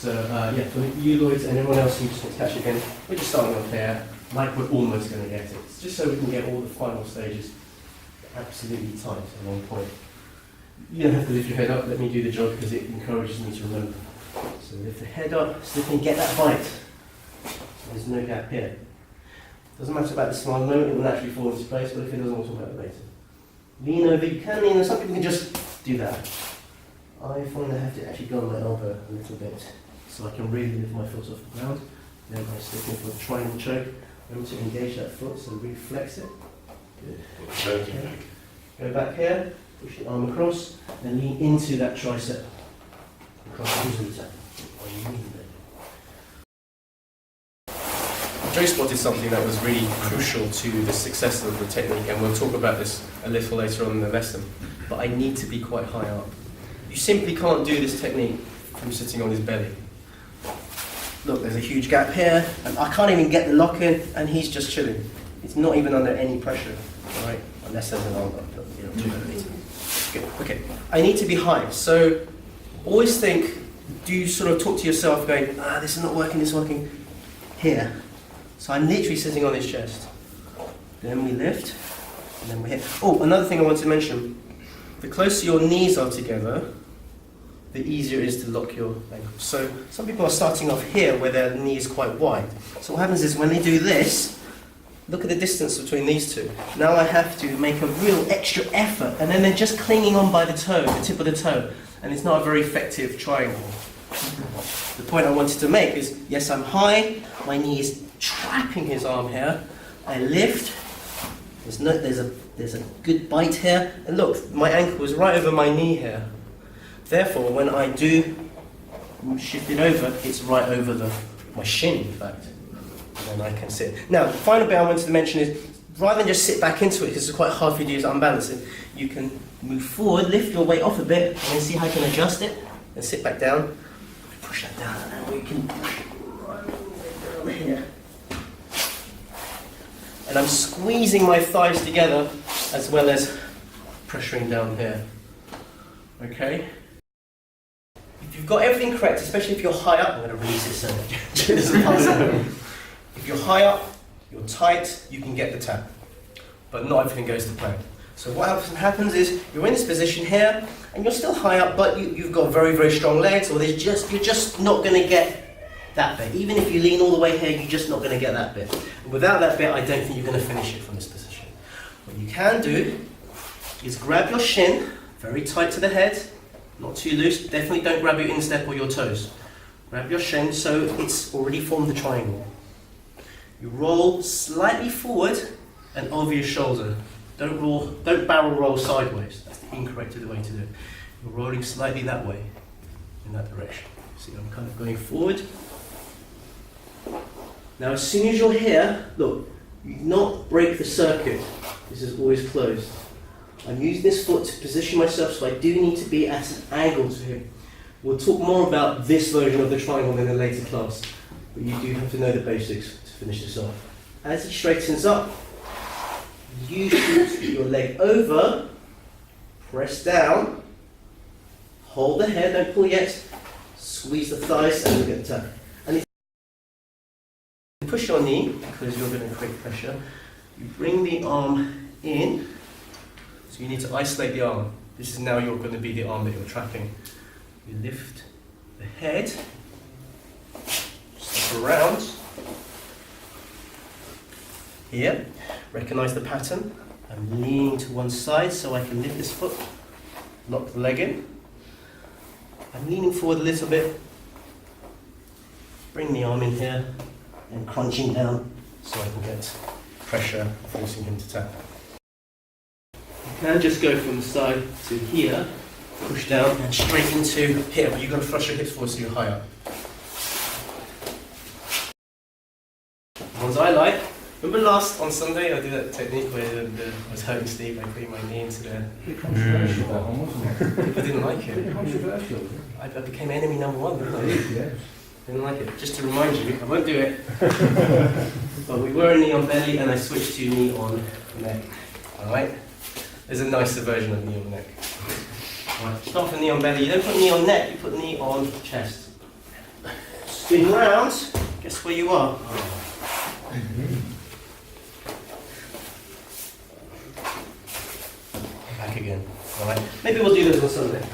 So yeah, for you Lloyds and everyone else who just wants to catch it again, we're just starting off here, like we're almost going to get it. It's just so we can get all the final stages absolutely tight at one point. You don't have to lift your head up, let me do the job because it encourages me to remember. So lift the head up so we can get that bite. So there's no gap here. Doesn't matter about the smile moment, it will naturally fall into place, but if it doesn't, we'll talk about it later. Lean over, you can lean over, some people can just do that. I find I have to actually go on my elbow a little bit so I can really lift my foot off the ground. Then I stick in for a triangle choke. Remember to engage that foot, so really flex it. Good. Okay. Go back here, push the arm across, and lean into that tricep. Across the glute. Joe spotted something that was really crucial to the success of the technique, and we'll talk about this a little later on in the lesson. But I need to be quite high up. You simply can't do this technique from sitting on his belly. Look, there's a huge gap here, and I can't even get the lock in, and he's just chilling. It's not even under any pressure, right? Unless there's an arm up, but you know, do that later. Good. Okay, I need to be high. So always think, do you sort of talk to yourself going, this is not working, this is working? Here. So I'm literally sitting on his chest. Then we lift, and then we hit. Oh, another thing I want to mention. The closer your knees are together, the easier it is to lock your ankles. So some people are starting off here where their knee is quite wide. So what happens is when they do this, look at the distance between these two. Now I have to make a real extra effort, and then they're just clinging on by the toe, the tip of the toe, and it's not a very effective triangle. The point I wanted to make is, yes, I'm high, my knee is trapping his arm here, I lift, there's a good bite here, and look, my ankle is right over my knee here. Therefore, when I do shift it over, it's right over my shin, in fact, and then I can sit. Now, the final bit I wanted to mention is, rather than just sit back into it, because it's quite hard for you to use unbalancing, you can move forward, lift your weight off a bit, and then see how I can adjust it, and sit back down, push that down, and then we can push it right down here. And I'm squeezing my thighs together as well as pressuring down here. Okay? If you've got everything correct, especially if you're high up, I'm going to release it so if you're high up, you're tight, you can get the tap. But not everything goes to plan. So what happens is you're in this position here and you're still high up, but you've got very, very strong legs, or you're just not going to get that bit. Even if you lean all the way here, you're just not going to get that bit. And without that bit, I don't think you're going to finish it from this position. What you can do is grab your shin very tight to the head, not too loose. Definitely don't grab your instep or your toes. Grab your shin so it's already formed the triangle. You roll slightly forward and over your shoulder. Don't barrel roll sideways. That's the incorrect way to do it. You're rolling slightly that way, in that direction. See, I'm kind of going forward. Now, as soon as you're here, look, you not break the circuit. This is always closed. I'm using this foot to position myself, so I do need to be at an angle to him. We'll talk more about this version of the triangle in a later class, but you do have to know the basics to finish this off. As he straightens up, you shoot your leg over, press down, hold the head, don't pull yet, squeeze the thighs and look at the tap. And if you push your knee, because you're going to create pressure, you bring the arm in, so you need to isolate the arm. This is now you're going to be the arm that you're trapping. You lift the head, step around, here, recognize the pattern. I'm leaning to one side so I can lift this foot, lock the leg in. I'm leaning forward a little bit, bring the arm in here, and crunching down so I can get pressure, forcing him to tap. You can just go from the side to here, push down and straight into here, but you've got to thrust your hips forward so you're high up. The ones I like. Remember on Sunday I did that technique where I was hurting Steve by putting my knee into the... Controversial that one, wasn't it? People didn't like it. Controversial. I became enemy number one, didn't I? Yes. Didn't like it. Just to remind you, I won't do it. But we were knee on belly and I switched to knee on neck. Alright? There's a nicer version of knee on neck. Alright, start with knee on belly. You don't put knee on neck, you put knee on chest. Spin round. Guess where you are? Back again. All right. Maybe we'll do those on Sunday.